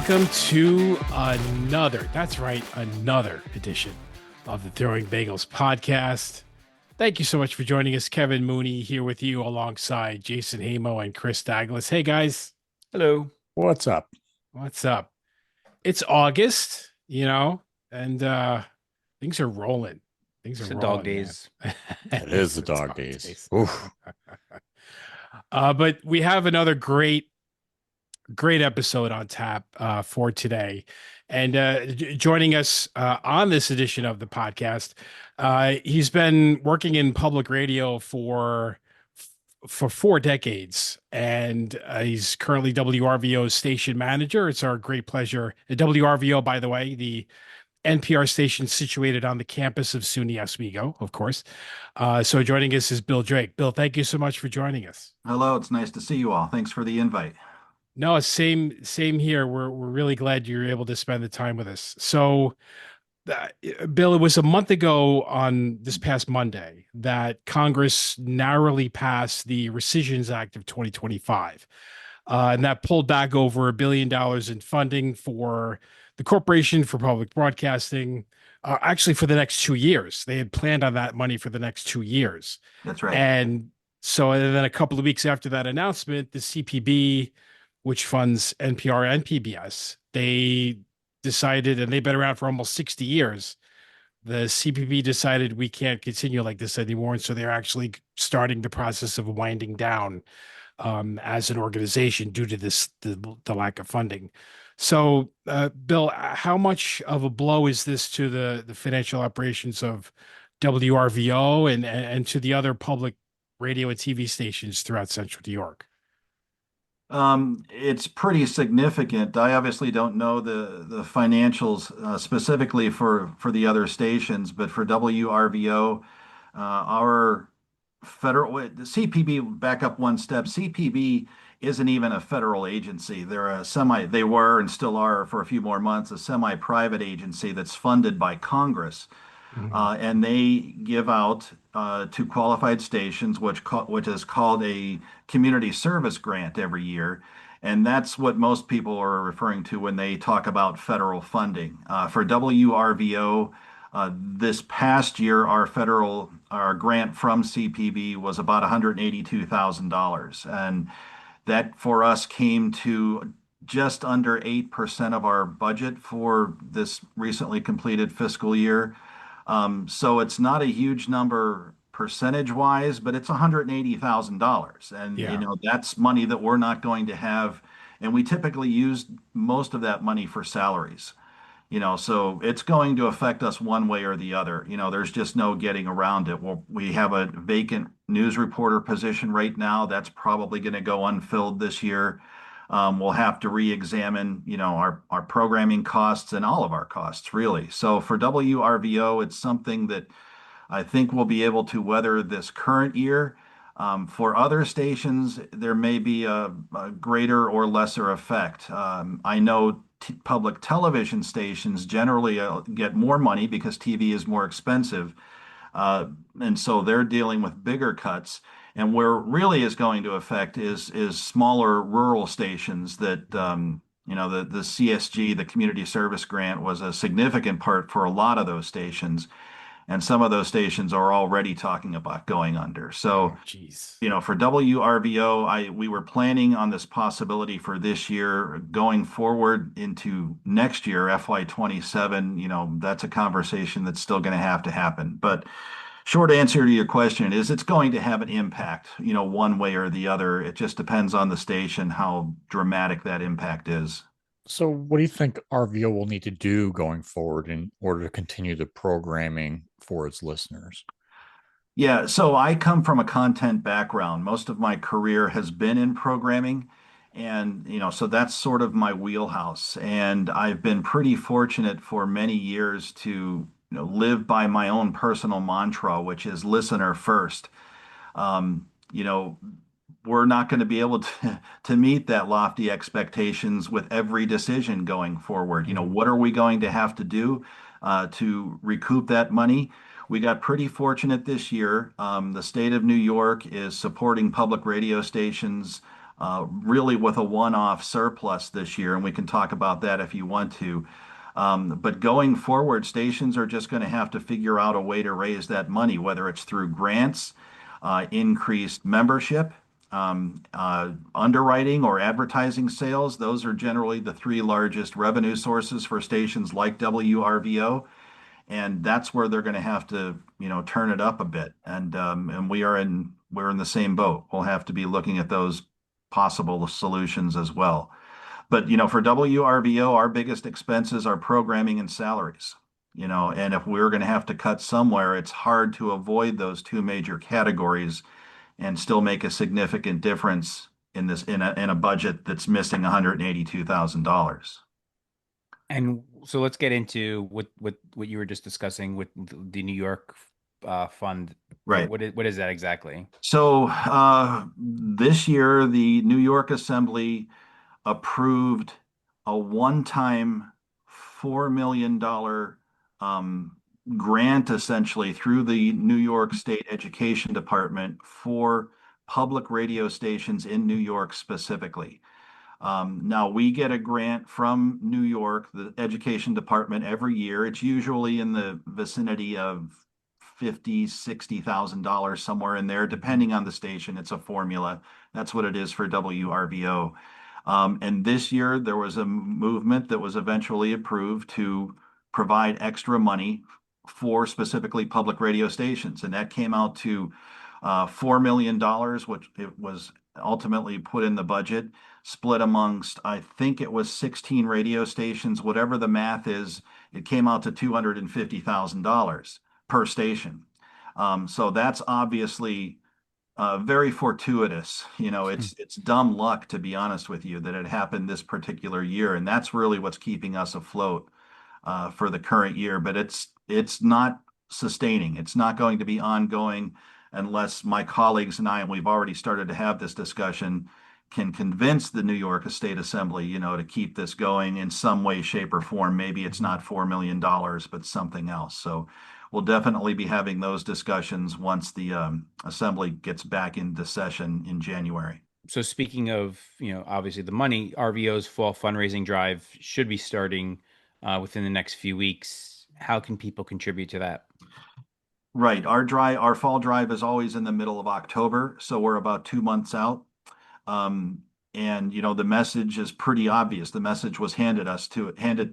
welcome to another edition of the Throwing Bagels podcast. Thank you so much for joining us. Kevin Mooney here with you alongside Jason Hamo and Chris Douglas. Hey guys. Hello. What's up? What's up? It's August, and things are rolling. Things are It's the rolling, dog days. It is the dog days. Oof. But we have another great episode on tap for today. And joining us on this edition of the podcast, he's been working in public radio for 4 decades, and he's currently WRVO's station manager. It's our great pleasure. WRVO, by the way, the NPR station situated on the campus of SUNY Oswego, of course. So joining us is Bill Drake. Bill, thank you so much for joining us. Hello, it's nice to see you all. Thanks for the invite. No, same here. We're really glad you're able to spend the time with us. So, Bill, it was a month ago on this past Monday that Congress narrowly passed the Rescissions Act of 2025, and that pulled back over $1 billion in funding for the Corporation for Public Broadcasting. Actually, for the next 2 years, they had planned on that money for the next 2 years. That's right. And then a couple of weeks after that announcement, the CPB, which funds NPR and PBS, they decided, and they've been around for almost 60 years, the CPB decided we can't continue like this anymore. And so they're actually starting the process of winding down as an organization due to the lack of funding. So, Bill, how much of a blow is this to the financial operations of WRVO and to the other public radio and TV stations throughout Central New York? It's pretty significant. I obviously don't know the financials specifically for the other stations, but for WRVO, our the CPB, back up one step, CPB isn't even a federal agency. They were and still are for a few more months, a semi-private agency that's funded by Congress. And they give out to qualified stations, which is called a community service grant every year. And that's what most people are referring to when they talk about federal funding. For WRVO, this past year, our grant from CPB was about $182,000. And that for us came to just under 8% of our budget for this recently completed fiscal year. So it's not a huge number percentage wise, but it's $180,000. And, Yeah. that's money that we're not going to have. And we typically use most of that money for salaries, so it's going to affect us one way or the other. There's just no getting around it. We have a vacant news reporter position right now. That's probably going to go unfilled this year. We'll have to re-examine, our programming costs and all of our costs, really. So for WRVO, it's something that I think we'll be able to weather this current year. For other stations, there may be a greater or lesser effect. I know public television stations generally get more money because TV is more expensive. And so they're dealing with bigger cuts. And where it really is going to affect is smaller rural stations that, the CSG, the Community Service Grant, was a significant part for a lot of those stations. And some of those stations are already talking about going under. So, Geez. For WRVO, we were planning on this possibility for this year. Going forward into next year, FY27, that's a conversation that's still going to happen. But short answer to your question is it's going to have an impact, one way or the other. It just depends on the station, how dramatic that impact is. So, what do you think RVO will need to do going forward in order to continue the programming for its listeners? Yeah, so I come from a content background. Most of my career has been in programming. And, so that's sort of my wheelhouse. And I've been pretty fortunate for many years to, live by my own personal mantra, which is listener first. Um, you know, we're not going to be able to meet that lofty expectations with every decision going forward. What are we going to have to do to recoup that money? We got pretty fortunate this year. The state of New York is supporting public radio stations really with a one-off surplus this year, and we can talk about that if you want to. But going forward, stations are just going to have to figure out a way to raise that money, whether it's through grants, increased membership, underwriting, or advertising sales. Those are generally the three largest revenue sources for stations like WRVO, and that's where they're going to have to, turn it up a bit. And we're in the same boat. We'll have to be looking at those possible solutions as well. But for WRVO, our biggest expenses are programming and salaries. And if we're going to have to cut somewhere, it's hard to avoid those two major categories and still make a significant difference in a budget that's missing $182,000. And so let's get into what you were just discussing with the New York fund. Right. What is that exactly? So this year, the New York Assembly approved a one-time $4 million grant, essentially through the New York State Education Department for public radio stations in New York specifically. Now we get a grant from New York, the Education Department, every year. It's usually in the vicinity of 50, $60,000, somewhere in there, depending on the station. It's a formula. That's what it is for WRVO. And this year there was a movement that was eventually approved to provide extra money for specifically public radio stations, and that came out to $4 million, which it was ultimately put in the budget, split amongst, I think it was 16 radio stations. Whatever the math is, it came out to $250,000 per station. So that's obviously very fortuitous. It's dumb luck, to be honest with you, that it happened this particular year, and that's really what's keeping us afloat for the current year. But it's not sustaining. It's not going to be ongoing unless my colleagues and I, and we've already started to have this discussion, can convince the New York State Assembly, to keep this going in some way, shape, or form. Maybe it's not $4 million, but something else. So we'll definitely be having those discussions once the Assembly gets back into session in January. So speaking of, obviously the money, RVO's fall fundraising drive should be starting within the next few weeks. How can people contribute to that? Right. Our fall drive is always in the middle of October, so we're about 2 months out. Um, and the message is pretty obvious. The message was handed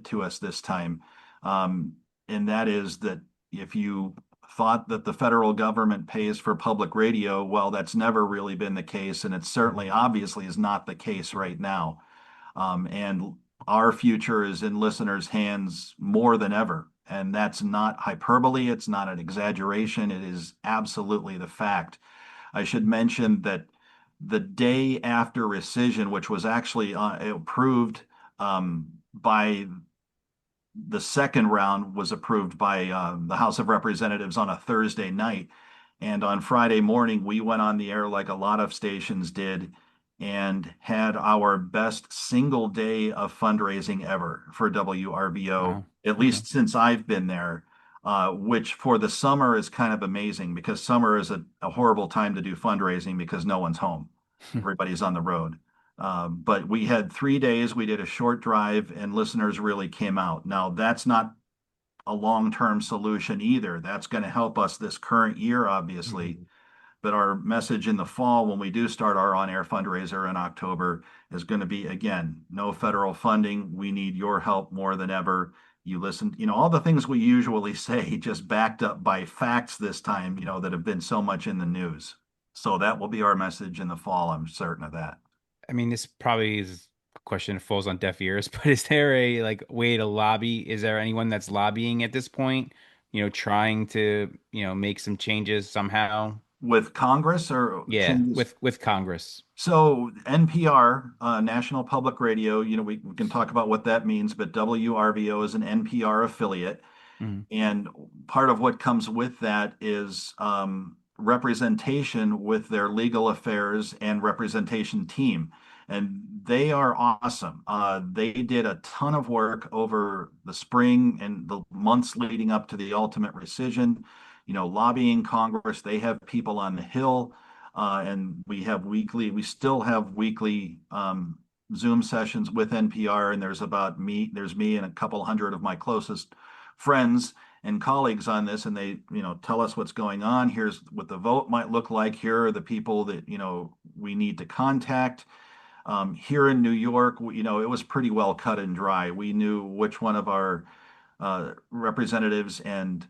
to us this time. And that is that if you thought that the federal government pays for public radio, well, that's never really been the case, and it certainly obviously is not the case right now. And our future is in listeners' hands more than ever. And that's not hyperbole. It's not an exaggeration. It is absolutely the fact. I should mention that the day after rescission, which was actually approved by the second round, was approved by the House of Representatives on a Thursday night. And on Friday morning, we went on the air like a lot of stations did and had our best single day of fundraising ever for WRBO, Wow. at least since I've been there, which for the summer is kind of amazing because summer is a horrible time to do fundraising because no one's home. Everybody's on the road. But we had 3 days. We did a short drive, and listeners really came out. Now, that's not a long-term solution either. That's going to help us this current year, obviously. Mhm. But our message in the fall, when we do start our on-air fundraiser in October, is going to be, again, no federal funding. We need your help more than ever. You listen, all the things we usually say, just backed up by facts this time, that have been so much in the news. So that will be our message in the fall. I'm certain of that. I mean, this probably is a question that falls on deaf ears, but is there a way to lobby? Is there anyone that's lobbying at this point, trying to, make some changes somehow? With Congress or Yeah, changes? with Congress. So NPR, National Public Radio, we can talk about what that means, but WRVO is an NPR affiliate. Mhm. And part of what comes with that is representation with their legal affairs and representation team. And they are awesome. They did a ton of work over the spring and the months leading up to the ultimate rescission, lobbying Congress. They have people on the Hill. And we still have weekly Zoom sessions with NPR, and there's me and a couple hundred of my closest friends and colleagues on this, and they, tell us what's going on. Here's what the vote might look like. Here are the people that, we need to contact. Here in New York, it was pretty well cut and dry. We knew which one of our representatives and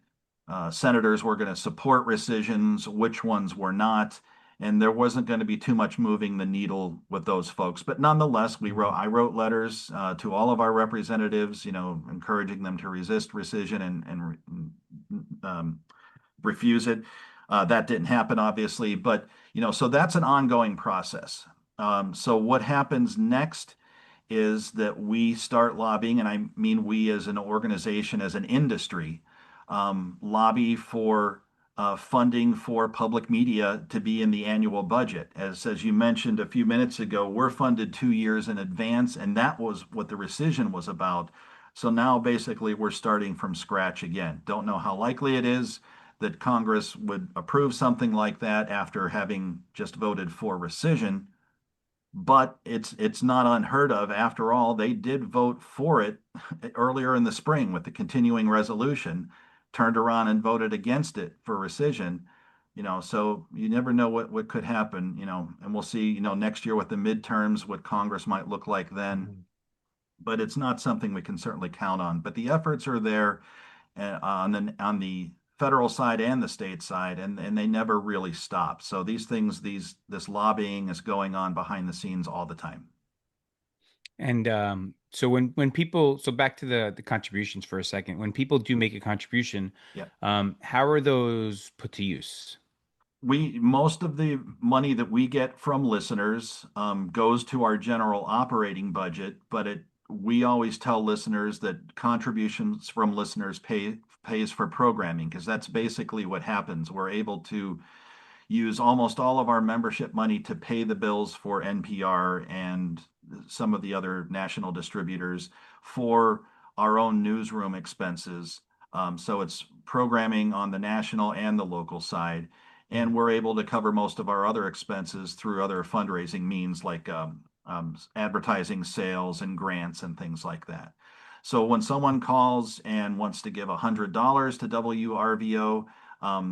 senators were going to support rescissions, which ones were not, and there wasn't going to be too much moving the needle with those folks. But nonetheless, I wrote letters to all of our representatives, encouraging them to resist rescission and refuse it. That didn't happen, obviously, but so that's an ongoing process. So what happens next is that we start lobbying, and I mean we as an organization, as an industry, lobby for funding for public media to be in the annual budget. As you mentioned a few minutes ago, we're funded 2 years in advance, and that was what the rescission was about. So now basically we're starting from scratch again. Don't know how likely it is that Congress would approve something like that after having just voted for rescission, but it's not unheard of. After all, they did vote for it earlier in the spring with the continuing resolution, turned around and voted against it for rescission. So you never know what could happen, and we'll see, next year with the midterms, what Congress might look like then. But it's not something we can certainly count on. But the efforts are there on the federal side and the state side, and they never really stop. So this lobbying is going on behind the scenes all the time. And so when people, so back to the contributions for a second, when people do make a contribution, Yeah. how are those put to use? Most of the money that we get from listeners goes to our general operating budget, but we always tell listeners that contributions from listeners pays for programming, because that's basically what happens. We're able to use almost all of our membership money to pay the bills for NPR and some of the other national distributors for our own newsroom expenses. So it's programming on the national and the local side. And we're able to cover most of our other expenses through other fundraising means like advertising sales and grants and things like that. So when someone calls and wants to give $100 to WRVO,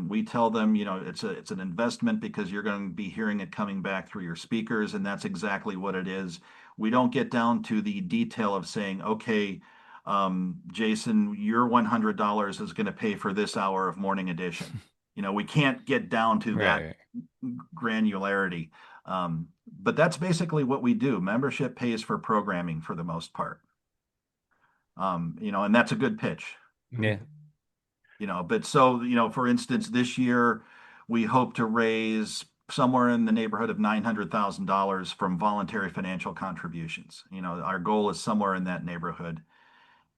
we tell them, it's an investment because you're going to be hearing it coming back through your speakers, and that's exactly what it is. We don't get down to the detail of saying, okay, Jason, your $100 is going to pay for this hour of morning edition. We can't get down to that Right. granularity. But that's basically what we do. Membership pays for programming for the most part. And that's a good pitch. Yeah. But so, for instance, this year we hope to raise somewhere in the neighborhood of $900,000 from voluntary financial contributions. Our goal is somewhere in that neighborhood.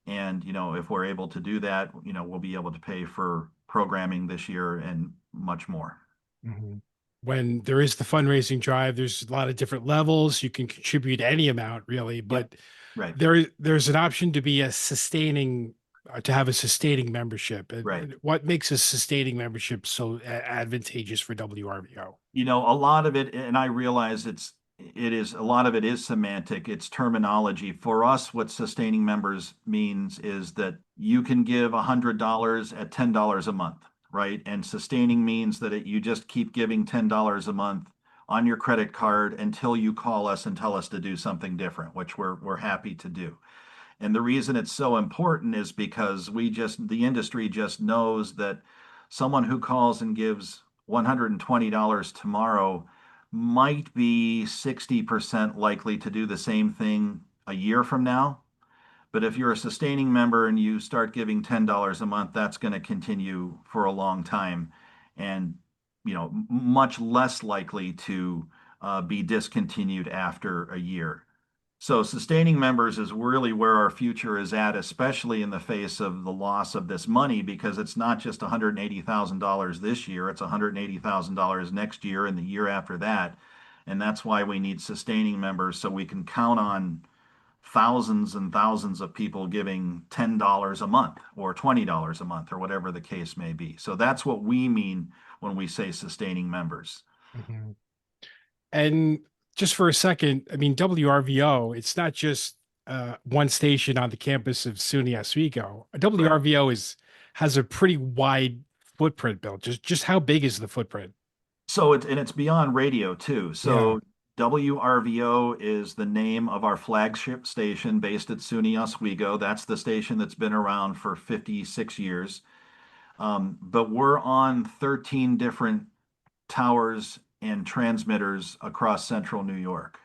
And, if we're able to do that, we'll be able to pay for programming this year and much more. Mhm. When there is the fundraising drive, there's a lot of different levels. You can contribute any amount, really, but Right. there's an option to be to have a sustaining membership. Right. And what makes a sustaining membership so advantageous for WRVO? A lot of it, and I realize a lot of it is semantic. It's terminology. For us, what sustaining members means is that you can give $100 at $10 a month, right? And sustaining means that you just keep giving $10 a month on your credit card until you call us and tell us to do something different, which we're happy to do. And the reason it's so important is because the industry just knows that someone who calls and gives $120 tomorrow might be 60% likely to do the same thing a year from now. But if you're a sustaining member and you start giving $10 a month, that's going to continue for a long time, and much less likely to be discontinued after a year. So sustaining members is really where our future is at, especially in the face of the loss of this money, because it's not just $180,000 this year, it's $180,000 next year and the year after that. And that's why we need sustaining members, so we can count on thousands and thousands of people giving $10 a month or $20 a month or whatever the case may be. So that's what we mean when we say sustaining members. Mhm. And just for a second, I mean, WRVO, it's not just one station on the campus of SUNY Oswego. Correct. WRVO has a pretty wide footprint, Bill. Just how big is the footprint? So it's beyond radio too. Yeah, So WRVO is the name of our flagship station based at SUNY Oswego. That's the station that's been around for 56 years. But we're on 13 different towers and transmitters across central New York.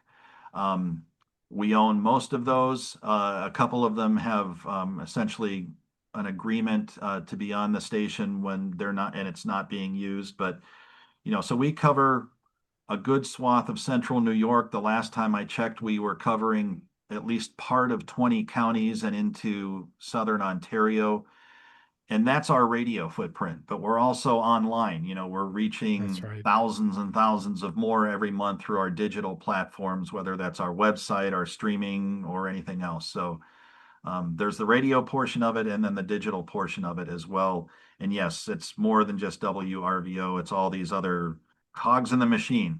Um, we own most of those. A couple of them have essentially an agreement to be on the station when they're not, and it's not being used. But so we cover a good swath of central New York. The last time I checked, we were covering at least part of 20 counties and into southern Ontario. And that's our radio footprint, but we're also online. We're that's reaching right. thousands and thousands of more every month through our digital platforms, whether that's our website, our streaming, or anything else. So there's the radio portion of it and then the digital portion of it as well. And yes, it's more than just WRVO, it's all these other cogs in the machine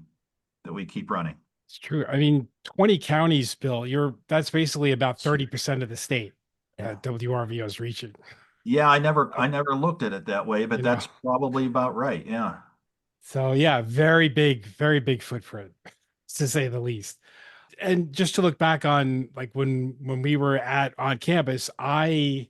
that we keep running. It's true. I mean, 20 counties, Bill, that's basically about 30% of the state Yeah. that WRVO is reaching. Yeah, I never Uh, I never looked at it that way, but You know, that's probably about right. Yeah. so yeah, very big footprint, to say the least. And just to look back on like when we were at on campus, my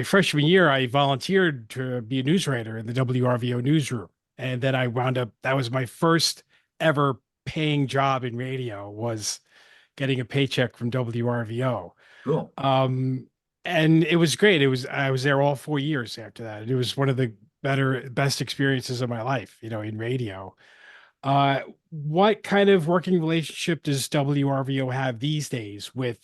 freshman year I volunteered to be a news writer in the WRVO newsroom, and then I wound up that was my first ever paying job in radio, was getting a paycheck from WRVO. Cool. Um, and it was great. I was there all 4 years after that. And it was one of the best experiences of my life, in radio. What kind of working relationship does WRVO have these days with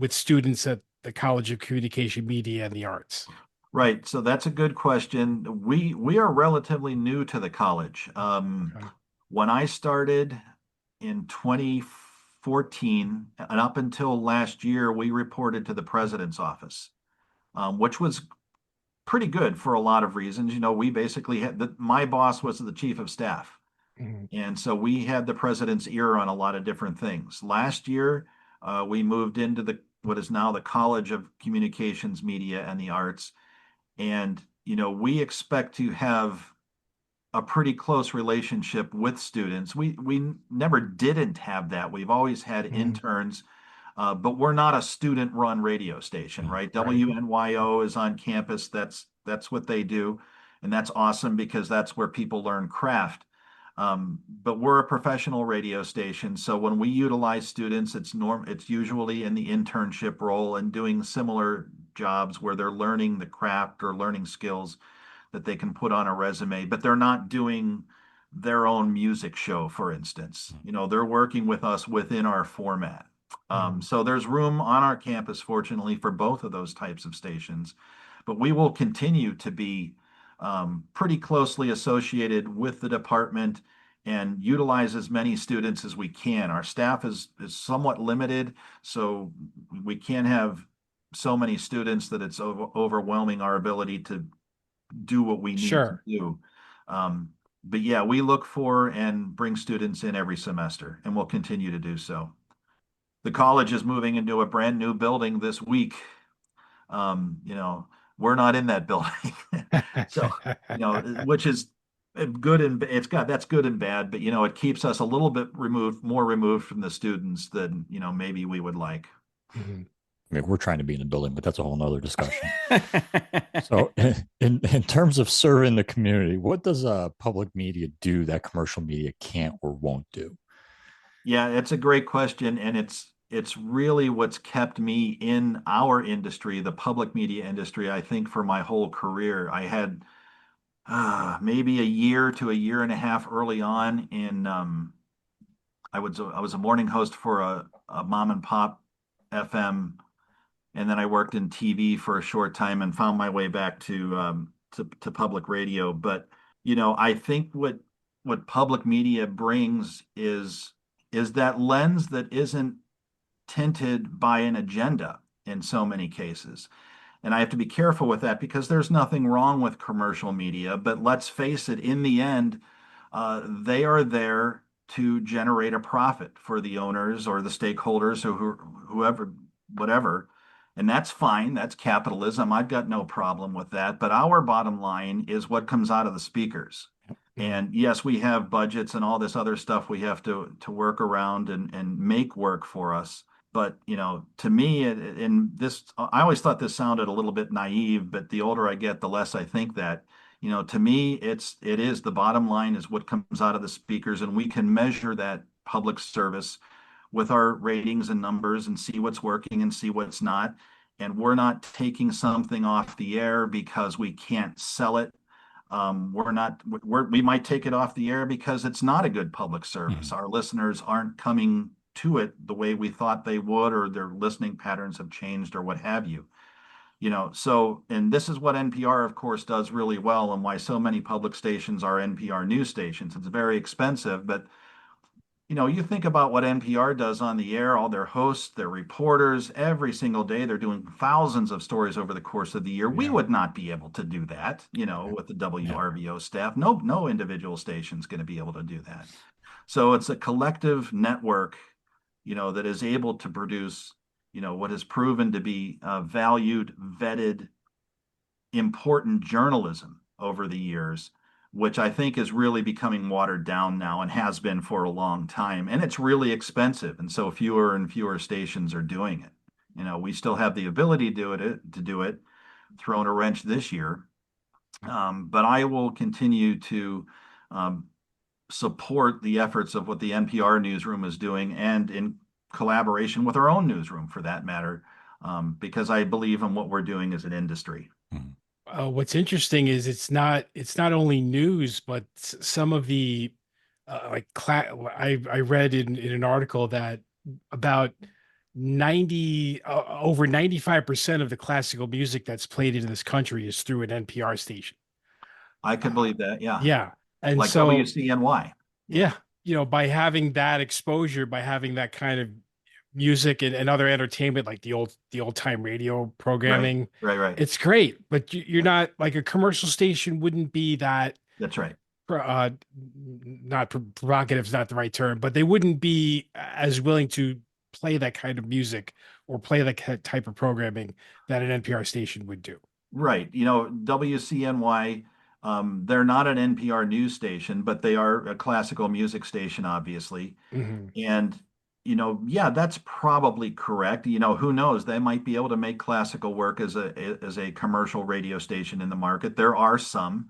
students at the College of Communication, Media, and the Arts? Right. So that's a good question. We are relatively new to the college. Okay. When I started in 2014 and up until last year, we reported to the president's office, which was pretty good for a lot of reasons. We basically my boss was the chief of staff. Mhm. And so we had the president's ear on a lot of different things. Last year, we moved into what is now the College of Communications, Media, and the Arts. And, we expect to have a pretty close relationship with students. We never didn't have that. We've always had Mhm. interns, but we're not a student-run radio station, Mm. right? Right. WNYO is on campus. That's what they do, and that's awesome because that's where people learn craft. But we're a professional radio station, so when we utilize students, it's usually in the internship role and doing similar jobs where they're learning the craft or learning skills that they can put on a resume, but they're not doing their own music show, for instance. They're working with us within our format. Mhm. So there's room on our campus, fortunately, for both of those types of stations. But we will continue to be pretty closely associated with the department and utilize as many students as we can. Our staff is somewhat limited, so we can't have so many students that it's overwhelming our ability to do what we need to Sure. do. Um, but yeah, we look for and bring students in every semester, and we'll continue to do so. The college is moving into a brand new building this week. You know, we're not in that building. So, which is good and that's good and bad, but it keeps us a little bit more removed from the students than, maybe we would like. Mhm. I mean, we're trying to be in the building, but that's a whole nother discussion. So, in terms of serving the community, what does public media do that commercial media can't or won't do? Yeah, it's a great question, and it's really what's kept me in our industry, the public media industry, I think for my whole career. I had maybe a year to a year and a half early on in I was a morning host for a mom and pop FM, and then I worked in TV for a short time and found my way back to public radio. But I think what public media brings is that lens that isn't tinted by an agenda in so many cases. And I have to be careful with that because there's nothing wrong with commercial media. But let's face it, in the end, They are there to generate a profit for the owners or the stakeholders or whoever, whatever. And that's fine. That's capitalism. I've got no problem with that. But our bottom line is what comes out of the speakers. Mhm. And yes, we have budgets and all this other stuff we have to work around and make work for us. But to me, in this, I always thought this sounded a little bit naive, but the older I get, the less I think that. To me, it is the bottom line is what comes out of the speakers, and we can measure that public service with our ratings and numbers and see what's working and see what's not. And we're not taking something off the air because we can't sell it. We're not, we might take it off the air because it's not a good public service. Mhm. Our listeners aren't coming to it the way we thought they would, or their listening patterns have changed, or what have you. So, and this is what NPR, of course, does really well, and why so many public stations are NPR news stations. It's very expensive, but you think about what NPR does on the air, all their hosts, their reporters, every single day, they're doing thousands of stories over the course of the year. We Yeah. would not be able to do that, with the Yeah. WRVO staff. No individual station's going to be able to do that. So it's a collective network, that is able to produce, what is proven to be valued, vetted, important journalism over the years, which I think is really becoming watered down now and has been for a long time. And it's really expensive. And so fewer and fewer stations are doing it. We still have the ability to do it, thrown a wrench this year. But I will continue to um, support the efforts of what the NPR newsroom is doing, and in collaboration with our own newsroom for that matter, because I believe in what we're doing as an industry. Mhm. What's interesting is it's not only news, but some of the I read in an article that about 90 over 95% of the classical music that's played in this country is through an NPR station. I could Uh, believe that. Yeah. yeah. And Like so, WCNY. Yeah. yeah, by having that exposure, by having that kind of music and other entertainment, like the old time radio Right. programming, Right. Right. it's great. But you're Yeah. not like a commercial station wouldn't be that That's right. uh not provocative is not the right term, but they wouldn't be as willing to play that kind of music or play that type of programming that an NPR station would do. Right. WCNY, they're not an NPR news station, but they are a classical music station, obviously. Mhm. And, yeah, that's probably correct. Who knows? They might be able to make classical work as a commercial radio station in the market. There are some,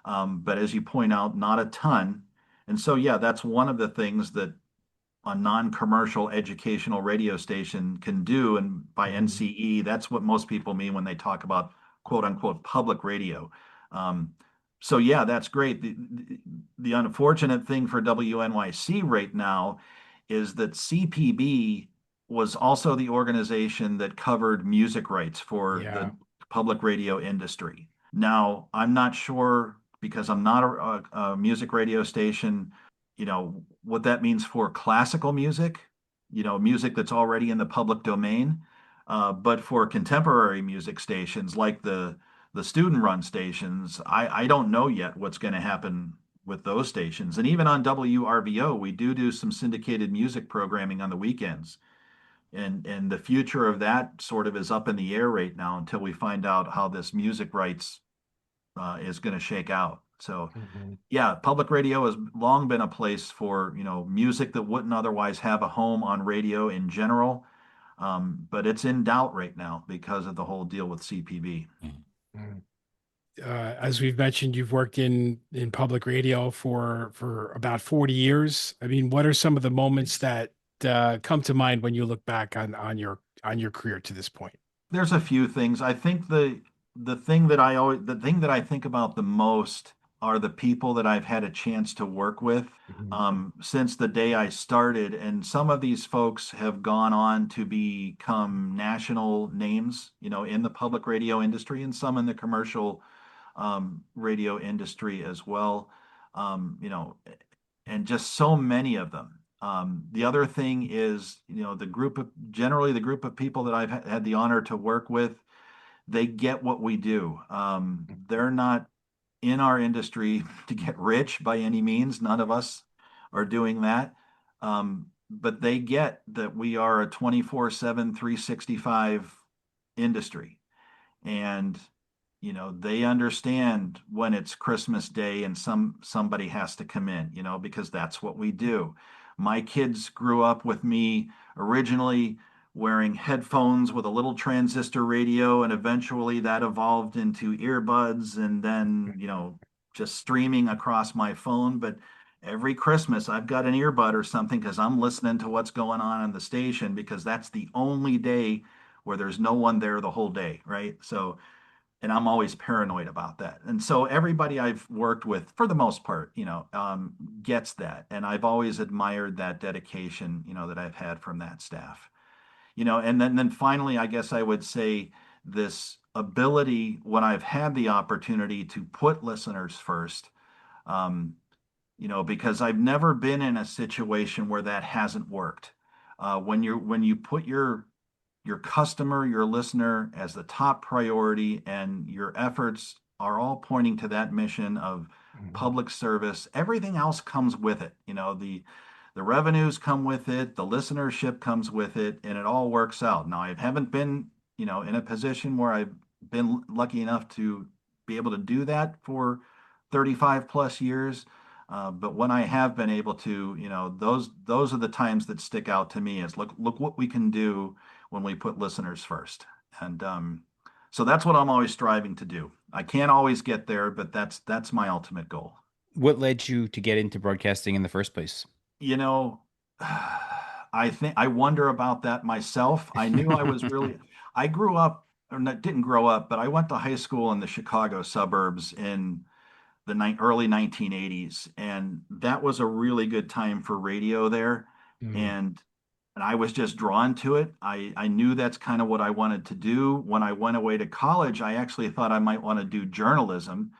but as you point out, not a ton. And so, yeah, that's one of the things that a non-commercial educational radio station can do. And by Mhm. NCE, that's what most people mean when they talk about quote unquote public radio. Um, so yeah, that's great. The unfortunate thing for WNYC right now is that CPB was also the organization that covered music rights for the Yeah. public radio industry. Now, I'm not sure because I'm not a music radio station, what that means for classical music, music that's already in the public domain. But for contemporary music stations like the student-run stations, I don't know yet what's going to happen with those stations. And even on WRVO, we do some syndicated music programming on the weekends. And the future of that sort of is up in the air right now until we find out how this music rights is going to shake out. So Mhm. yeah, public radio has long been a place for, music that wouldn't otherwise have a home on radio in general. But it's in doubt right now because of the whole deal with CPB. Mhm. Mhm. As we've mentioned, you've worked in public radio for about 40 years. I mean, what are some of the moments that come to mind when you look back on your career to this point? There's a few things. I think the thing that I think about the most are the people that I've had a chance to work with Mhm. since the day I started. And some of these folks have gone on to become national names, in the public radio industry, and some in the commercial radio industry as well. Um, you know, and just so many of them. The other thing is, generally the group of people that I've had the honor to work with, they get what we do. They're not in our industry to get rich by any means. None of us are doing that. But they get that we are a 24/7, 365 industry. And they understand when it's Christmas Day and somebody has to come in, because that's what we do. My kids grew up with me originally wearing headphones with a little transistor radio, and eventually that evolved into earbuds, and then, just streaming across my phone. But every Christmas, I've got an earbud or something because I'm listening to what's going on the station, because that's the only day where there's no one there the whole day, right? So, and I'm always paranoid about that. And so everybody I've worked with, for the most part, gets that. And I've always admired that dedication, that I've had from that staff. And then finally, I guess I would say this ability when I've had the opportunity to put listeners first, um, because I've never been in a situation where that hasn't worked. When you put your customer, your listener as the top priority, and your efforts are all pointing to that mission of public service. Everything else comes with it. The revenues come with it, the listenership comes with it, and it all works out. Now, I haven't been, in a position where I've been lucky enough to be able to do that for 35 plus years. But when I have been able to, those are the times that stick out to me, is look what we can do when we put listeners first. And so that's what I'm always striving to do. I can't always get there, but that's my ultimate goal. What led you to get into broadcasting in the first place? You know, I think I wonder about that myself. I knew I was really, I grew up, or not, didn't grow up, but I went to high school in the Chicago suburbs in the early 1980s, and that was a really good time for radio there. Mhm. And I was just drawn to it. I knew that's kind of what I wanted to do. When I went away to college, I actually thought I might want to do journalism,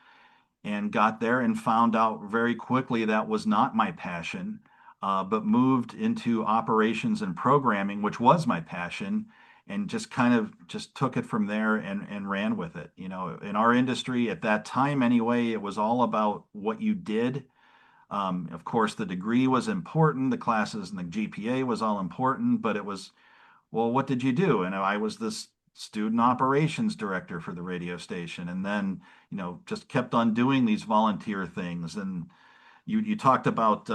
and got there and found out very quickly that was not my passion, but moved into operations and programming, which was my passion, and just kind of just took it from there and ran with it. In our industry at that time anyway, it was all about what you did. Of course, the degree was important, the classes and the GPA was all important, but it was, well, what did you do? And I was this student operations director for the radio station, and then, just kept on doing these volunteer things. And you talked about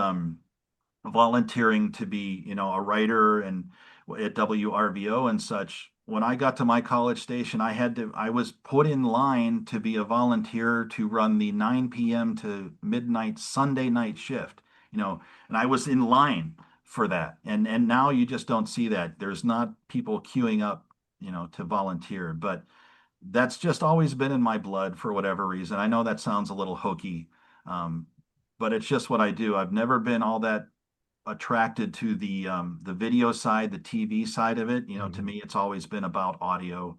volunteering to be, a writer and at WRVO and such. When I got to my college station, I was put in line to be a volunteer to run the 9 p.m. to midnight Sunday night shift, and I was in line for that. And now you just don't see that. There's not people queuing up, to volunteer, but that's just always been in my blood for whatever reason. I know that sounds a little hokey, um, but it's just what I do. I've never been all that attracted to the video side, the TV side of it. To me, it's always been about audio.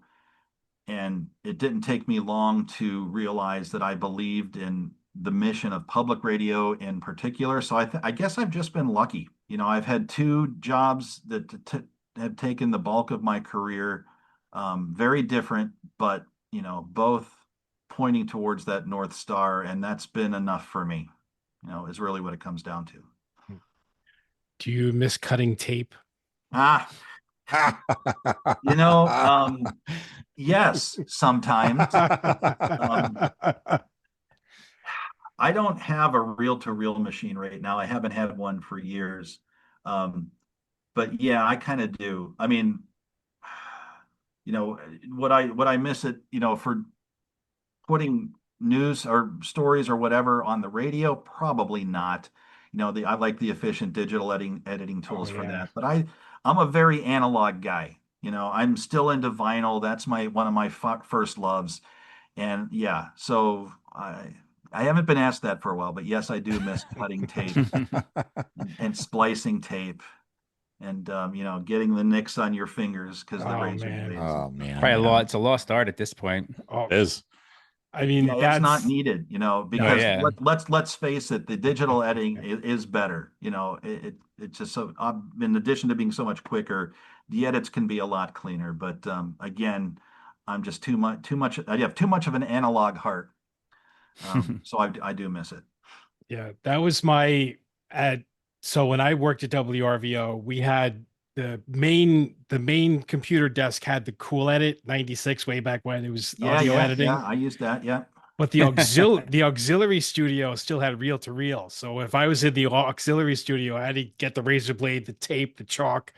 And it didn't take me long to realize that I believed in the mission of public radio in particular. So I guess I've just been lucky. I've had two jobs that have taken the bulk of my career, very different, but both pointing towards that North Star, and that's been enough for me. Is really what it comes down to. Do you miss cutting tape? Ah, you know, um, yes, sometimes. Um, I don't have a reel-to-reel machine right now. I haven't had one for years. Um, but yeah, I kind of do. I mean, would I miss it, for putting news or stories or whatever on the radio? Probably not. I like the efficient digital editing Oh tools for yeah. that. But I'm a very analog guy. I'm still into vinyl. That's my one of my first loves. And yeah, so I haven't been asked that for a while, but yes, I do miss cutting tape and splicing tape, and getting the nicks on your fingers because the Oh razor man. blades. Oh man, Probably a yeah, lot. It's a lost art at this point. Oh, it is. I Yeah, mean it's not that's needed, Oh no. because yeah. let's face it, the digital editing is better. It's just so, in addition to being so much quicker, the edits can be a lot cleaner. But again, I'm just too much. I have too much of an analog heart. So I do miss it. Yeah, that was my at so when I worked at WRVO, we had the main computer desk had the Cool Edit 96 way back when it was audio Yeah. editing. I use that. Yeah. But the auxiliary studio still had reel to reel. So if I was in the auxiliary studio, I had to get the razor blade, the tape, the chalk.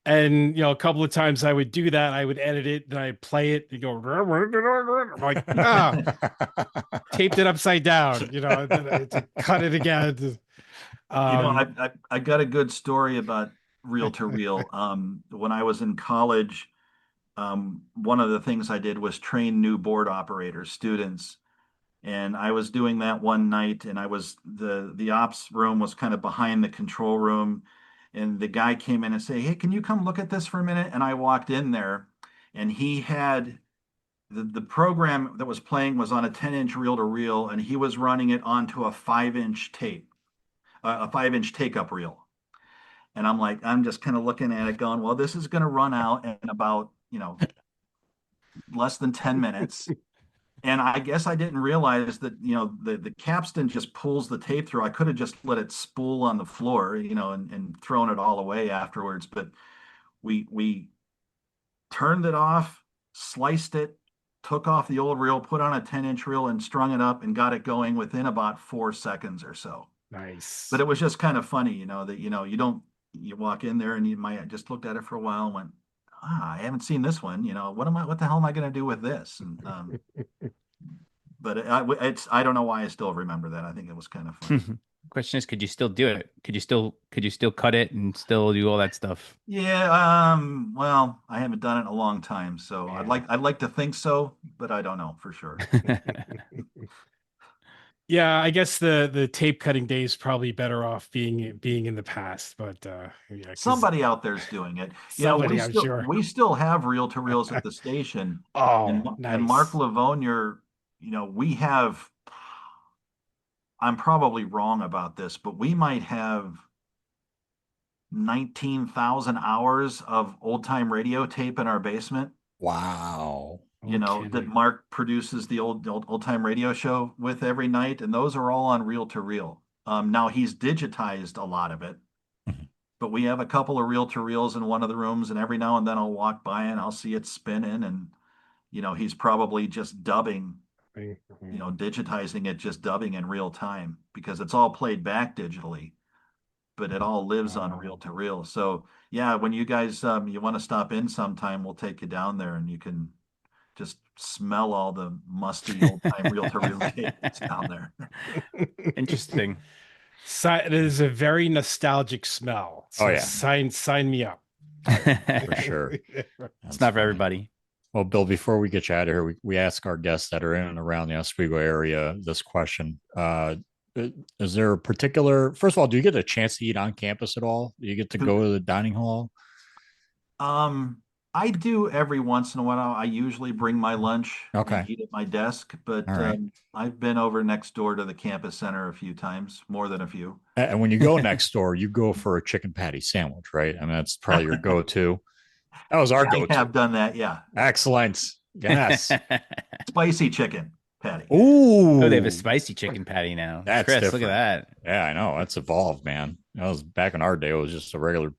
And a couple of times I would do that. I would edit it, then I'd play it and go, I'm like, taped it upside down, and then I had to cut it again. Um, I got a good story about reel to reel. When I was in college, one of the things I did was train new board operators, students. And I was doing that one night, and I was the ops room was kind of behind the control room, and the guy came in and said, "Hey, can you come look at this for a minute?" And I walked in there, and he had the program that was playing was on a 10-inch reel to reel, and he was running it onto a 5-inch tape, a 5-inch take up reel. And I'm just kind of looking at it, going, "Well, this is going to run out in about less than 10 minutes." And I guess I didn't realize that, the capstan just pulls the tape through. I could have just let it spool on the floor, and thrown it all away afterwards. But we turned it off, sliced it, took off the old reel, put on a 10-inch reel and strung it up and got it going within about 4 seconds or so. nice. But it was just kind of funny, that, you walk in there and you might just looked at it for a while and went, I haven't seen this one. What the hell am I going to do with this? And, but I don't know why I still remember that. I think it was kind of funny. Question is, could you still do it? Could you still cut it and still do all that stuff? Yeah, well, I haven't done it in a long time, so Yeah. I'd like to think so, but I don't know for sure. Yeah, I guess the tape cutting days probably better off being in the past, but yeah, 'cause Somebody out there's doing it. somebody, I'm sure. We still have reel to reels at the station, and Oh, Mark nice. Livonia, we have. I'm probably wrong about this, but we might have 19,000 hours of old time radio tape in our basement. Wow. That Okay. Mark produces the old time radio show with every night, and those are all on reel to reel. Now he's digitized a lot of it, Mhm. but we have a couple of reel to reels in one of the rooms, and every now and then I'll walk by and I'll see it spinning, and he's probably just dubbing, digitizing it, just dubbing in real time because it's all played back digitally, but it all lives on reel to reel. So yeah, when you guys you want to stop in sometime, we'll take you down there and you can just smell all the musty old time reel to reel tape that's down there. Interesting. It is a very nostalgic smell. Oh, So yeah. sign me up. For sure. It's That's not for funny. everybody. Well, Bill, before we get you out of here, we ask our guests that are in and around the Oswego area this question. Is there a particular, first of all, do you get a chance to eat on campus at all? Do you get to go to the dining hall? Um, I do every once in a while. I usually bring my lunch and Okay. eat at my desk, All but right. I've been over next door to the campus center a few times, more than a few. And when you go next door, you go for a chicken patty sandwich, right? I mean, that's probably your go-to. That was our I go-to. have done that, yeah. Excellent. Yes. Spicy chicken patty. Ooh. Oh, they have a spicy chicken patty now. That's Chris, different. look at that. Yeah, I know. That's evolved, man. That was back in our day. It was just a regular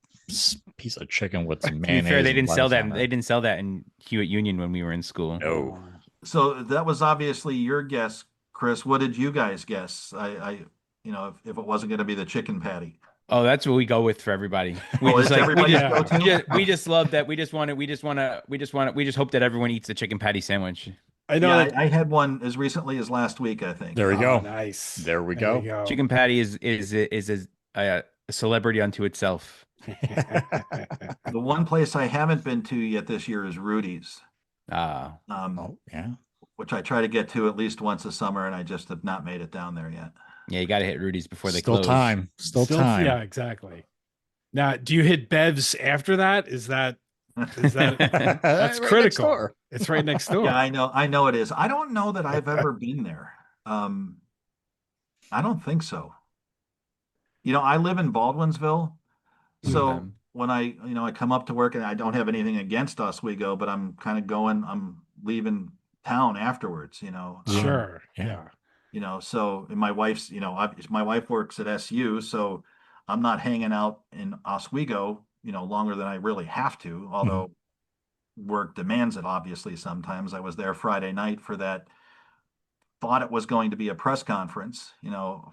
piece of chicken with some To be mayonnaise. fair, they and didn't sell lettuce that. on They it. didn't sell that in Hewitt Union when we were in school. No. So that was obviously your guess, Chris. What did you guys guess? If it wasn't going to be the chicken patty. Oh, that's what we go with for everybody. We Oh, just it's like we everybody's just go-to? we just love that. We just hope that everyone eats the chicken patty sandwich. I know Yeah, that. I had one as recently as last week, I think. There we Oh, go. nice. There we There go. you go. Chicken patty is a celebrity unto itself. The one place I haven't been to yet this year is Rudy's, Ah, Oh, yeah. which I try to get to at least once a summer, and I just have not made it down there yet. yeah, you got to hit Rudy's before they Still close. time. Still time. Yeah, exactly. Now, do you hit Bev's after that? Is that that's Right next critical? door. It's right next door. Yeah, I know it is. I don't know that I've ever been there. Um, I don't think so. I live in Baldwinsville, Mhm. so when I come up to work, and I don't have anything against Oswego, but I'm kind of I'm leaving town afterwards. Sure. Yeah. Yeah. So and my wife's, my wife works at SU, so I'm not hanging out in Oswego, longer than I really have to, Mhm. although work demands it, obviously, sometimes. I was there Friday night for that, thought it was going to be a press conference,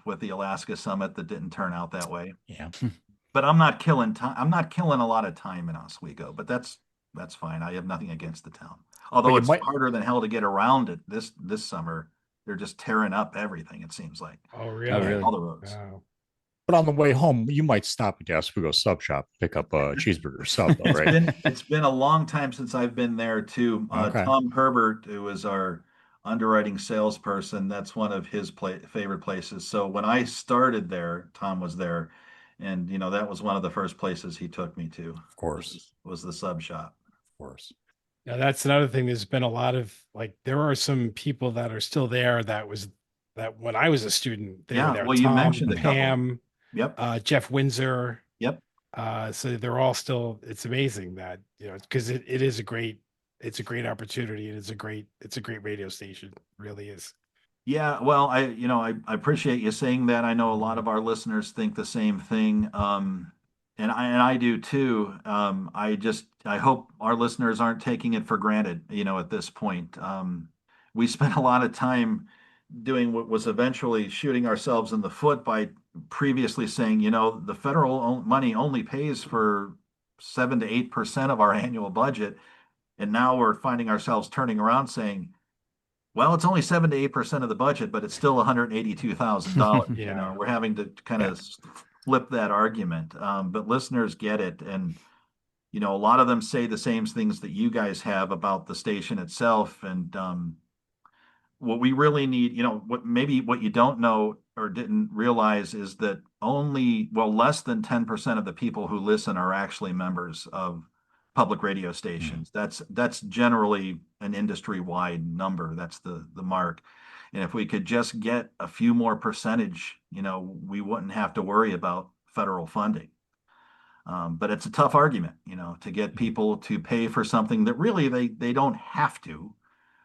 with the Alaska summit that didn't turn out that way. Yeah. But I'm not killing time. I'm not killing a lot of time in Oswego, but that's fine. I have nothing against the town. But Although you it's might, harder than hell to get around it this summer. They're just tearing up everything, it seems like. Oh, Oh, really? really? All the roads. Oh. but on the way home, you might stop at the Oswego sub shop, pick up a cheeseburger sub, though, right? It's been a long time since I've been there too. Okay. Tom Herbert, who is our underwriting salesperson, that's one of his favorite places. So when I started there, Tom was there, and that was one of the first places he took me to. Of course. Was the sub shop. Of course. Now that's another thing. There's been a lot of like there are some people that are still there that when I was a student, they were Yeah, there. well, you Tom, mentioned a couple. Pam, Yep, Jeff Windsor. yep. So they're all still, it's amazing that, because it is it's a great opportunity and it's a great radio station. It really is. Yeah, well, I appreciate you saying that. I know a lot Mhm. of our listeners think the same thing. And I do too. I hope our listeners aren't taking it for granted, at this point. We spent a lot of time doing what was eventually shooting ourselves in the foot by previously saying, the federal money only pays for 7 to 8% of our annual budget. And now we're finding ourselves turning around saying, well, it's only 7 to 8% of the budget, but it's still $182,000. Yeah. We're having to kind Yeah. of flip that argument. But listeners get it. And, a lot of them say the same things that you guys have about the station itself. And what we really need, what you don't know or didn't realize is that less than 10% of the people who listen are actually members of public radio Mhm. stations. That's generally an industry-wide number. That's the mark. And if we could just get a few more percentage, we wouldn't have to worry about federal funding. But it's a tough argument, to get people to pay for something that really they don't have to.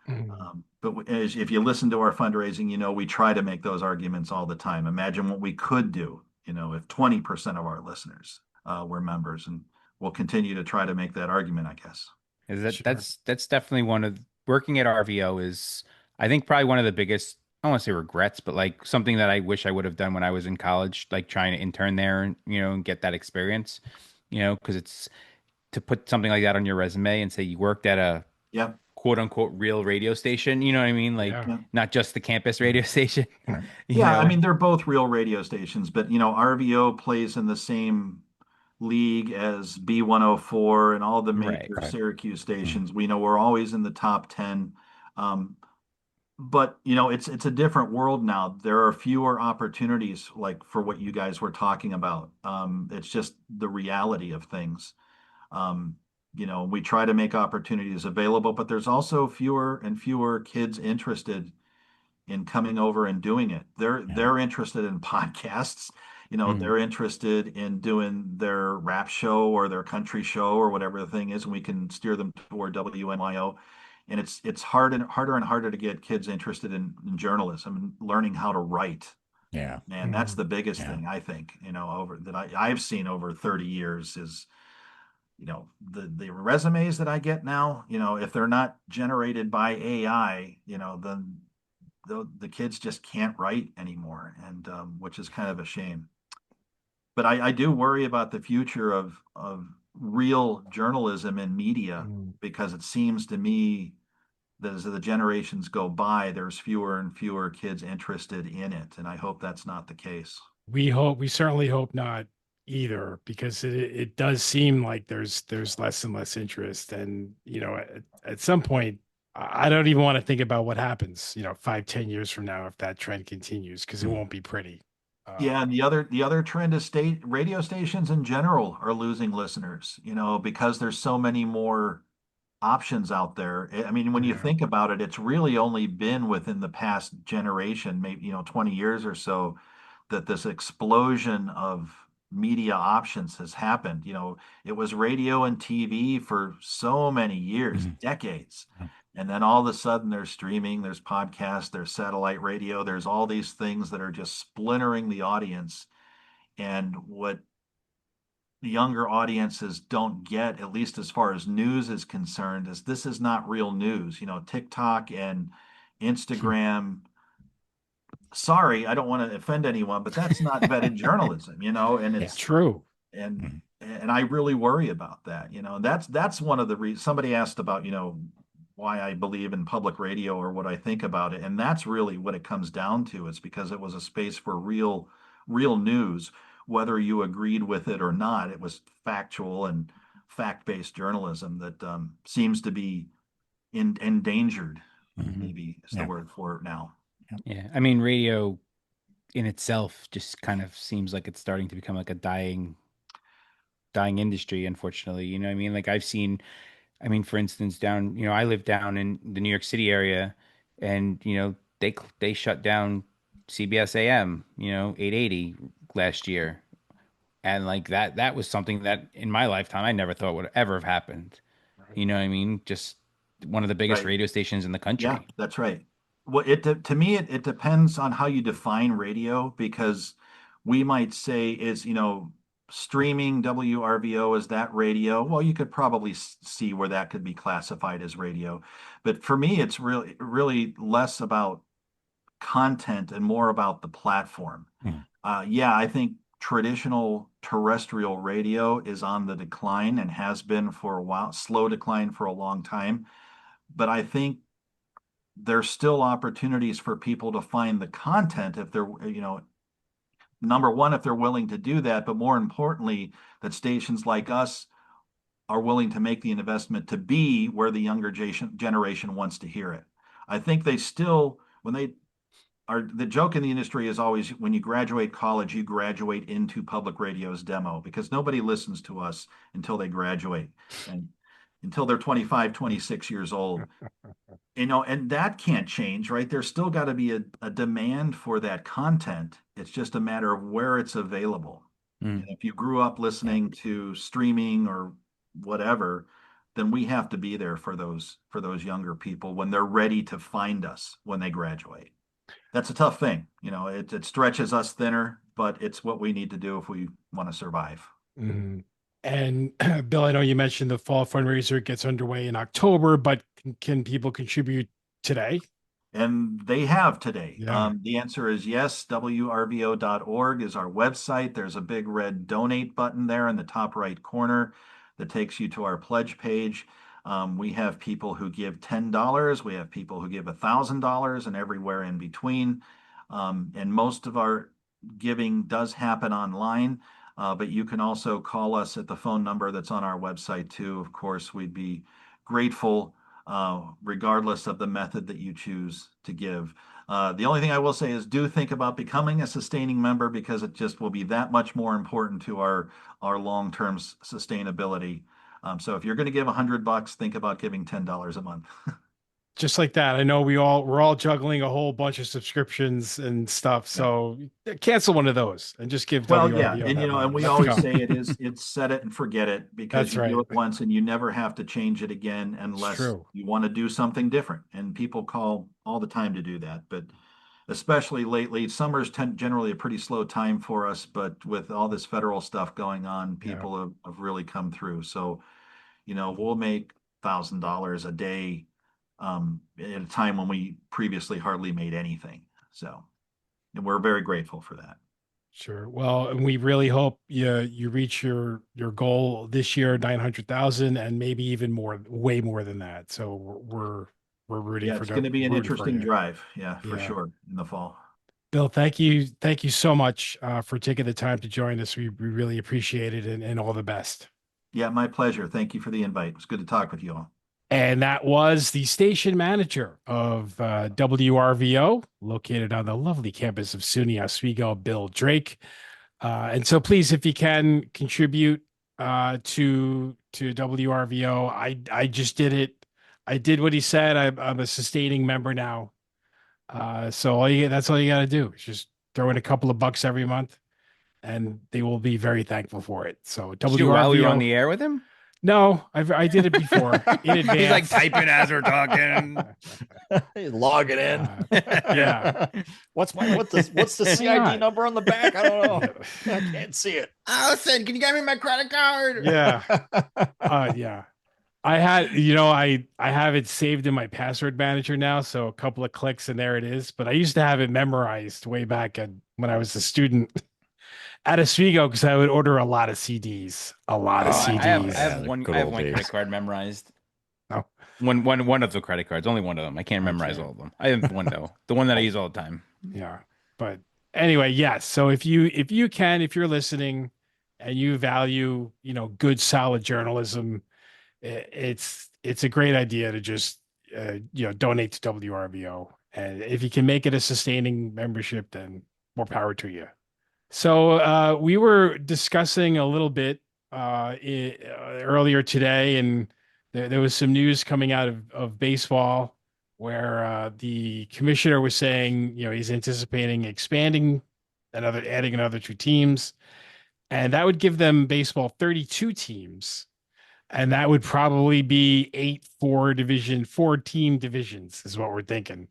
Mhm. But if you listen to our fundraising, we try to make those arguments all the time. Imagine what we could do, if 20% of our listeners were members, and we'll continue to try to make that argument, I guess. Is that Sure. that's definitely one of working at RVO is I think probably one of the biggest I don't want to say regrets, but like something that I wish I would have done when I was in college, like trying to intern there and and get that experience, because it's to put something like that on your resume and say you worked at a Yeah, quote unquote real radio station, you know what I mean? Like Yeah. yeah, not just the campus Mhm. radio station, Right. you yeah. I know? mean, they're both real radio stations, but RVO plays in the same league as B104 and all the Right. major Right. Syracuse Mhm. stations. We know we're always in the top 10. Um, but it's a different world now. There are fewer opportunities like for what you guys were talking about. It's just the reality of things. um, we try to make opportunities available, but there's also fewer and fewer kids interested in coming over and doing it. they're Yeah. they're interested in podcasts. Mhm. They're interested in doing their rap show or their country show or whatever the thing is, and we can steer them toward WNYO. And it's harder and harder to get kids interested in journalism and learning how to write. Yeah. And that's Mhm. the biggest Yeah. thing, I think, over that I've seen over 30 years is, the resumes that I get now, if they're not generated by AI, then the kids just can't write anymore, and which is kind of a shame. But I do worry about the future of real journalism and media, Mhm. because it seems to me that as the generations go by, there's fewer and fewer kids interested in it, and I hope that's not the case. We certainly hope not either, because it does seem like there's less and less interest. And, at some point, I don't even want to think about what happens, 5, 10 years from now, if that trend continues, because it Mhm. won't be pretty. Yeah, and the other trend is state radio stations in general are losing listeners, because there's so many more options out there. I mean, when you Yeah. think about it, it's really only been within the past generation, maybe, 20 years or so, that this explosion of media options has happened. It was radio and TV for so many years, Mhm. decades. Yeah. And then all of a sudden there's streaming, there's podcasts, there's satellite radio, there's all these things that are just splintering the audience. And what the younger audiences don't get, at least as far as news is concerned, is this is not real news. TikTok and Instagram, sorry, I don't want to offend anyone, but that's not vetted journalism, and Yeah. True. and Mhm. and I really worry about that, and that's one of the reasons. Somebody asked about, why I believe in public radio or what I think about it, and that's really what it comes down to. It's because it was a space for real news, whether you agreed with it or not. It was factual and fact-based journalism that seems to be endangered, Mhm. maybe is the Yeah. word for it now. Yeah. I mean, radio in itself just kind of seems like it's starting to become like a dying industry, unfortunately. You know what I mean? Like I've seen, I mean, for instance, down, I live down in the New York City area, and they shut down CBS AM, 880 last year. And like that was something that in my lifetime I never thought would ever have happened. Right. You know what I mean? Just one of the biggest Right. radio stations in the Yeah, country. that's right. Well, to me, it depends on how you define radio, because we might say is, streaming WRVO, is that radio? Well, you could probably see where that could be classified as radio. But for me, it's really less about content and more about the platform. Mhm. Yeah, I think traditional terrestrial radio is on the decline and has been for a while, slow decline for a long time. But I think there's still opportunities for people to find the content if they're, number one, if they're willing to do that, but more importantly, that stations like us are willing to make the investment to be where the younger generation wants to hear it. I think they still, when they are, the joke in the industry is always when you graduate college, you graduate into public radio's demo, because nobody listens to us until they graduate and until they're 25, 26 years old. And that can't change, right? There's still got to be a demand for that content. It's just a matter of where it's available. And Mm. if you grew up Yeah. listening to streaming or whatever, then we have to be there for those younger people when they're ready to find us when they graduate. That's a tough thing. It stretches us thinner, but it's what we need to do if we want to survive. Mhm. And Bill, I know you mentioned the fall fundraiser gets underway in October, but can people contribute today? And they have today. Yeah. The answer is yes. WRVO.org is our website. There's a big red donate button there in the top right corner that takes you to our pledge page. We have people who give $10. We have people who give $1,000 and everywhere in between. And most of our giving does happen online, but you can also call us at the phone number that's on our website too. Of course, we'd be grateful regardless of the method that you choose to give. The only thing I will say is do think about becoming a sustaining member, because it just will be that much more important to our long-term sustainability. So if you're going to give $100, think about giving $10 a month. Just like that. I know we're all juggling a whole bunch of subscriptions and stuff. Yeah. So cancel one of those and just give Well, yeah, WRVO and that money. and we Let's always go. say it's set it and forget it, because That's you do right. it once and you never have to change it again It's unless true. you want to do something different. And people call all the time to do that, but especially lately, summer's generally a pretty slow time for us. But with all this federal stuff going on, Yeah. people have really come through. So, we'll make $1,000 a day at a time when we previously hardly made anything. So, and we're very grateful for that. Sure. Well, and we really hope you reach your goal this year, 900,000, and maybe even more, way more than that. So we're rooting Yeah, for it's going to be an rooting for interesting you. drive. Yeah, for Yeah. sure, in the fall. Bill, thank you so much for taking the time to join us. We really appreciate it, and all the best. Yeah, my pleasure. Thank you for the invite. It was good to talk with you all. And that was the station manager of WRVO, located on the lovely campus of SUNY Oswego, Bill Drake. And so please, if you can contribute to WRVO, I just did it. I did what he said. I'm a sustaining member now. So that's all you got to do. Is just throw in a couple of bucks every month, and they will be very thankful for it. So Did you do it while we were on WRVO. the air with him? No, I did it before in He's like advance. typing as we're talking. Log it in. Yeah. What's the Why CID not? number on the back? I don't know. I can't see it. Allison, can you get me my credit card? Yeah. Yeah. I have it saved in my password manager now, so a couple of clicks and there it is. But I used to have it memorized way back when I was a student at Oswego because I would order a lot of CDs, a lot of I have I CDs. yeah, have the one good I have old one days. credit card memorized. Oh, One of the credit cards, only one of them. I can't memorize okay. all of them. I have one though, the one that I use all the time. Yeah. But anyway, yes. So if you're listening and you value, good solid journalism, it's a great idea to just donate to WRVO. And if you can make it a sustaining membership, then more power to you. So we were discussing a little bit earlier today, and there was some news coming out of baseball where the commissioner was saying, he's anticipating adding another two teams, and that would give them baseball 32 teams, and that would probably be four team divisions, is what we're thinking.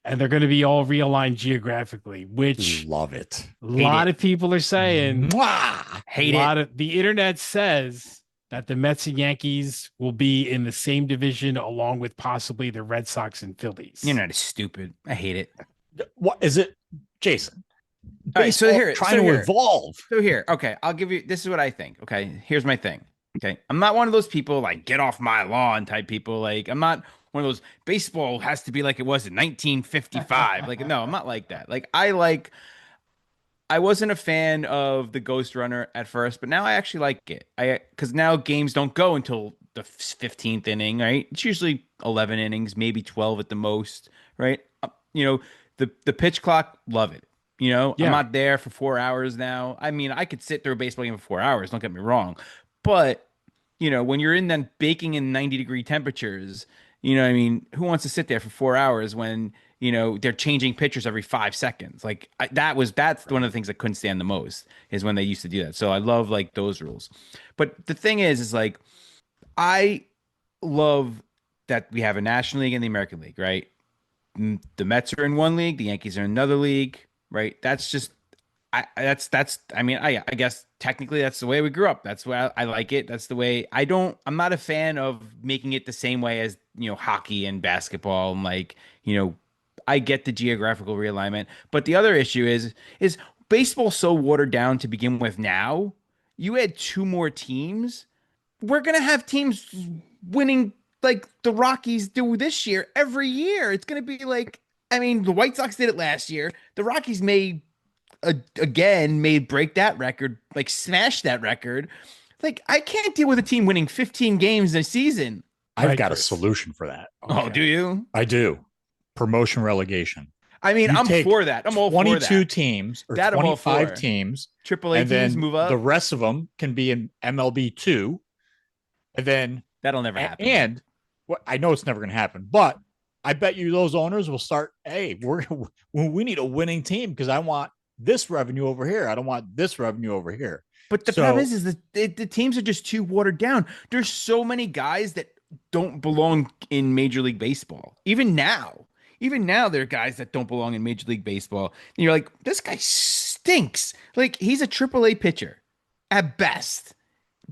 And they're going to be all realigned geographically, which Love it. a Hate lot it. of people are saying. Mwah! Hate a it. lot of the internet says that the Mets and Yankees will be in the same division along with possibly the Red Sox and Phillies. You're not stupid. I hate it. What is it, Jason? All right, so Baseball here, trying to evolve. So here, okay, I'll give you. This is what I think. Okay, here's my thing. Okay, I'm not one of those people like get off my lawn type people. Like I'm not one of those baseball has to be like it was in 1955. Like no, I'm not like that. I wasn't a fan of the Ghost Runner at first, but now I actually like it. Because now games don't go until the 15th inning, right? It's usually 11 innings, maybe 12 at the most, right? The pitch clock, love it. I'm Yeah. not there for 4 hours now. I mean, I could sit through a baseball game for 4 hours. Don't get me wrong, but when you're in then baking in 90-degree temperatures, what I mean? Who wants to sit there for 4 hours when they're changing pitchers every 5 seconds? Like that's one of the things I couldn't stand the most is when they used to do that. So I love like those rules. But the thing is like I love that we have a National League and the American League, right? The Mets are in one league, the Yankees are in another league, right? That's just I guess technically that's the way we grew up. That's why I like it. That's the way I'm not a fan of making it the same way as, hockey and basketball and like, I get the geographical realignment, but the other issue is baseball so watered down to begin with now. You add two more teams, we're going to have teams winning like the Rockies do this year every year. It's going to be like I mean, the White Sox did it last year. The Rockies may break that record, like smash that record. Like I can't deal with a team winning 15 games a season. I've Right, got a Chris. solution for that. Oh, do you? I do. Promotion relegation. I mean, You I'm take for that. I'm all for 22 that. teams or That I'm all 25 for. teams, Triple A and teams then move up. the rest of them can be in MLB 2. And then That'll never happen. And I know it's never going to happen, but I bet you those owners will start, hey, we need a winning team because I want this revenue over here. I don't want this revenue over here. But the problem is the teams are just too watered down. There's so many guys that don't belong in Major League Baseball. Even now, there are guys that don't belong in Major League Baseball. And you're like, this guy stinks. Like he's a Triple A pitcher at best,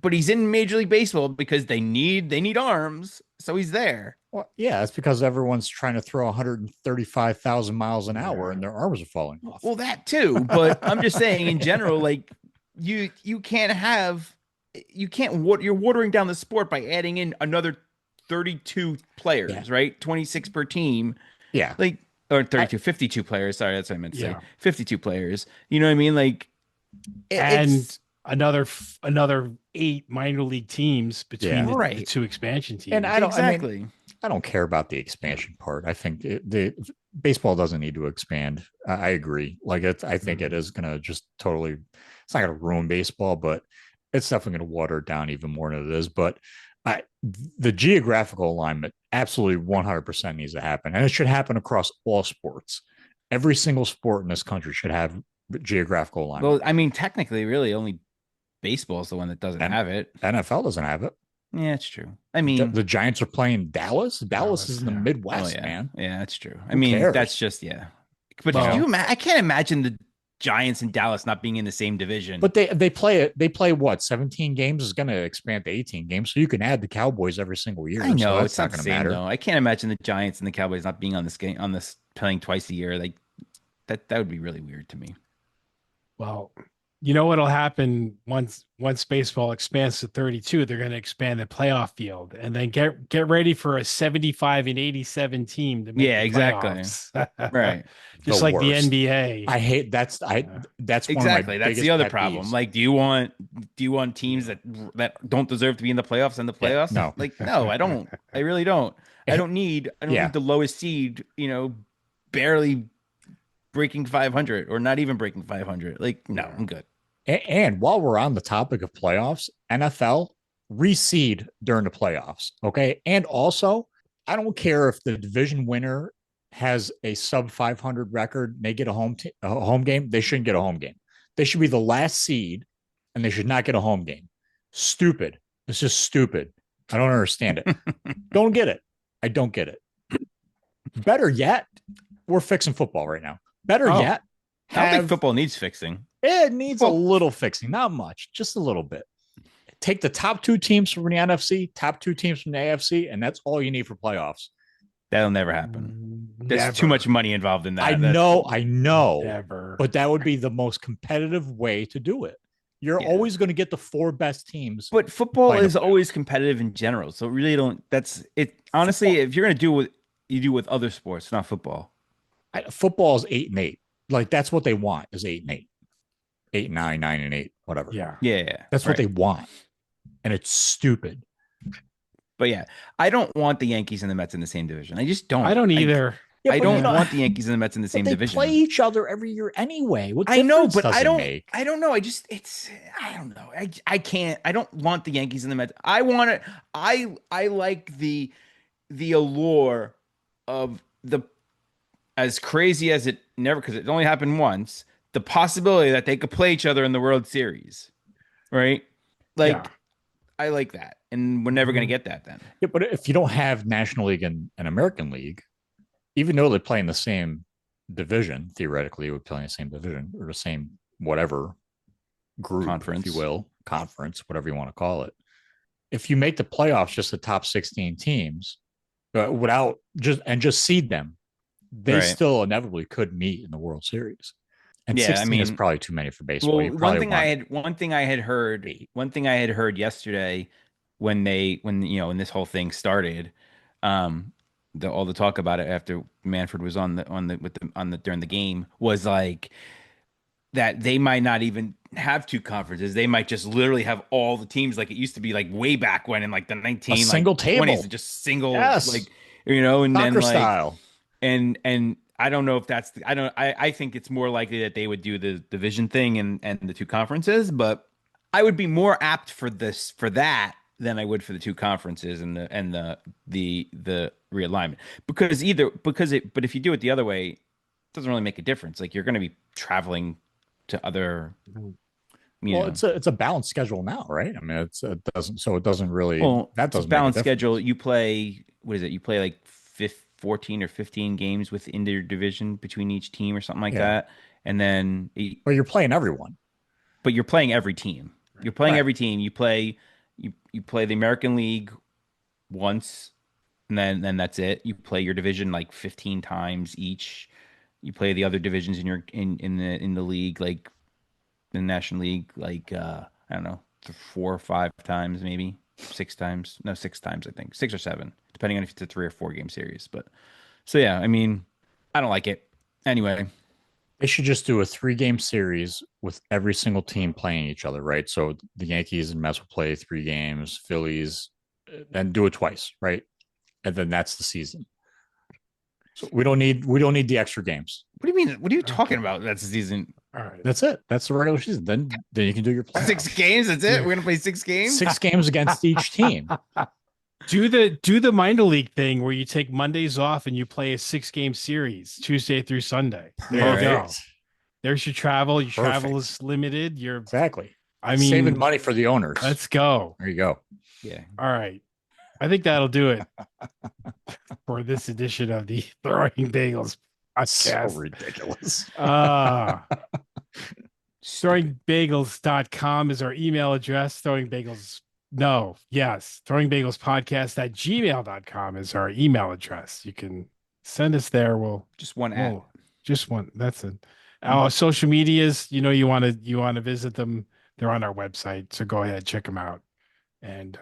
but he's in Major League Baseball because they need arms, so he's there. Well, yeah, it's because everyone's trying to throw 135,000 miles an hour and their arms are falling off. Well, that too, but I'm just saying in general, like you're watering down the sport by adding in another 32 players, right? 26 per team. Yeah. Like, or 32, 52 players. Sorry, that's what I meant to say. Yeah. 52 players. You know what I mean? Like, And another 8 minor league teams between the two expansion teams. And I don't exactly. I don't care about the expansion part. I think the baseball doesn't need to expand. I agree. Like I think it is going to just totally. It's not going to ruin baseball, but it's definitely going to water it down even more than it is. But the geographical alignment absolutely 100% needs to happen, and it should happen across all sports. Every single sport in this country should have geographical alignment. Well, I mean, technically, really, only baseball is the one that doesn't have it. NFL doesn't have it. Yeah, it's true. I The, mean, the Giants are playing Dallas. Dallas is in the yeah. oh Midwest, yeah, man. yeah, that's true. I Who mean, cares? that's just yeah. But could you Well, imagine? I can't imagine the Giants and Dallas not being in the same division. But they play it. They play what 17 games is going to expand to 18 games, so you can add the Cowboys every single I year. So know that's it's not not the going to same matter. though. I can't imagine the Giants and the Cowboys not being on this playing twice a year. Like that would be really weird to me. well, you know what'll happen once baseball expands to 32, they're going to expand the playoff field and then get ready for a 75 and 87 team to make Yeah, the exactly. playoffs. Right. The Just like the worst. NBA. I hate that's one of my Exactly. That's the biggest other pet problem. peeves. Like, do you want teams that don't deserve to be in the playoffs and the Yeah, playoffs? no. Like, no, I don't. I really don't. I don't Yeah, need the lowest seed, barely breaking 500 or not even breaking 500. Like, no, Yeah. I'm good. and while we're on the topic of playoffs, NFL reseed during the playoffs. Okay, and also I don't care if the division winner has a sub 500 record. They get a home game. They shouldn't get a home game. They should be the last seed, and they should not get a home game. Stupid. It's just stupid. I don't understand it. Don't get it. I don't get it. Better yet, we're fixing football right now. Better Oh, yet, I don't think have football needs fixing. it needs a Well, little fixing, not much, just a little bit. Take the top two teams from the NFC, top two teams from the AFC, and that's all you need for playoffs. that'll never happen. There's too much never, money involved in that. I know, never. but that would be the most competitive way to do it. You're Yeah. always going to get the four best teams. But football playing the is always competitive in general. So really don't that's it honestly, Football- if you're gonna do what you do with other sports, not football. Football is 8-8. Like that's what they want is 8-8, 8-9, 9-8, whatever. Yeah. Yeah. That's what right. they want, and it's stupid. But yeah, I don't want the Yankees and the Mets in the same division. I just don't. I don't either. Yeah, I but don't you know- want the Yankees and the Mets in the But same they division. play each other every year anyway. What I know, difference but does I it don't. make? I don't know. I don't know. I can't. I don't want the Yankees and the Mets. I want it. I like the allure of the as crazy as it never because it only happened once. The possibility that they could play each other in the World Series, right? Like Yeah. I like that, and we're never gonna Mhm. get that then. Yeah, but if you don't have National League and American League, even though they play in the same division, theoretically, would play in the same division or the same whatever group, Conference. if you will, conference, whatever you want to call it. If you make the playoffs just the top 16 teams, without just seed them, they Right. still inevitably could meet in the World Series. And Yeah, I 16 is mean- probably too many for baseball. Well, You probably one thing I had heard yesterday when this whole thing started, all the talk about it after Manfred was during the game was like that they might not even have two conferences. They might just literally have all the teams like it used to be like way back when in like the 19 single table. 20s, just single Yes. like and soccer then like style. and I don't know if that's I think it's more likely that they would do the division thing and the two conferences, but I would be more apt for that than I would for the two conferences and the realignment but if you do it the other way, it doesn't really make a difference. Like you're going to be traveling to other Well, it's a balanced schedule now, right? I mean, it doesn't really that it's a doesn't balanced make a difference. schedule. You play what is it? You play like 14 or 15 games within their division between each team or something like Yeah. that. And then But you're playing everyone. but you're playing every team. You're playing Right. every team. You play the American League once, and then that's it. You play your division like 15 times each. You play the other divisions in the league, like the National League, like I don't know, 4 or 5 times, maybe 6 times. No, 6 times I think, 6 or 7, depending on if it's a 3 or 4 game series. But so yeah, I mean, I don't like it. Anyway, They should just do a 3-game series with every single team playing each other, right? So the Yankees and Mets will play 3 games, Phillies, then do it twice, right? And then that's the season. So we don't need the extra games. what do you mean? What are you talking about? That's the season. All right. That's it. That's the regular season. Then you can do your playoffs. 6 games. That's it. We're gonna play 6 games. 6 games against each team. Do the minor league thing where you take Mondays off and you play a 6-game series Tuesday through Sunday. There you go. Perfect. There's your travel. Your travel Perfect. is limited. You're Exactly. I Saving mean, money for the owners. let's go. There you go. Yeah. All right. I think that'll do it for this edition of the Throwing Bagels So podcast. ridiculous. Throwingbagels.com is our email address. Throwingbagelspodcast@gmail.com is our email address. You can send us there. Just one at. Just one. That's it. Our social medias, you want to visit them. They're on our website. So go ahead, check them out. And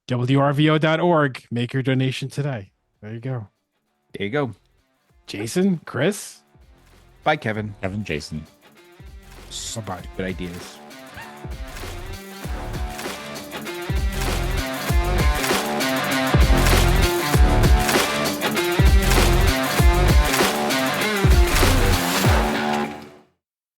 WRVO.org. Make your donation today. There you go. There you go. Jason, Chris. Bye, Kevin. Kevin, Jason. Bye-bye. Good ideas.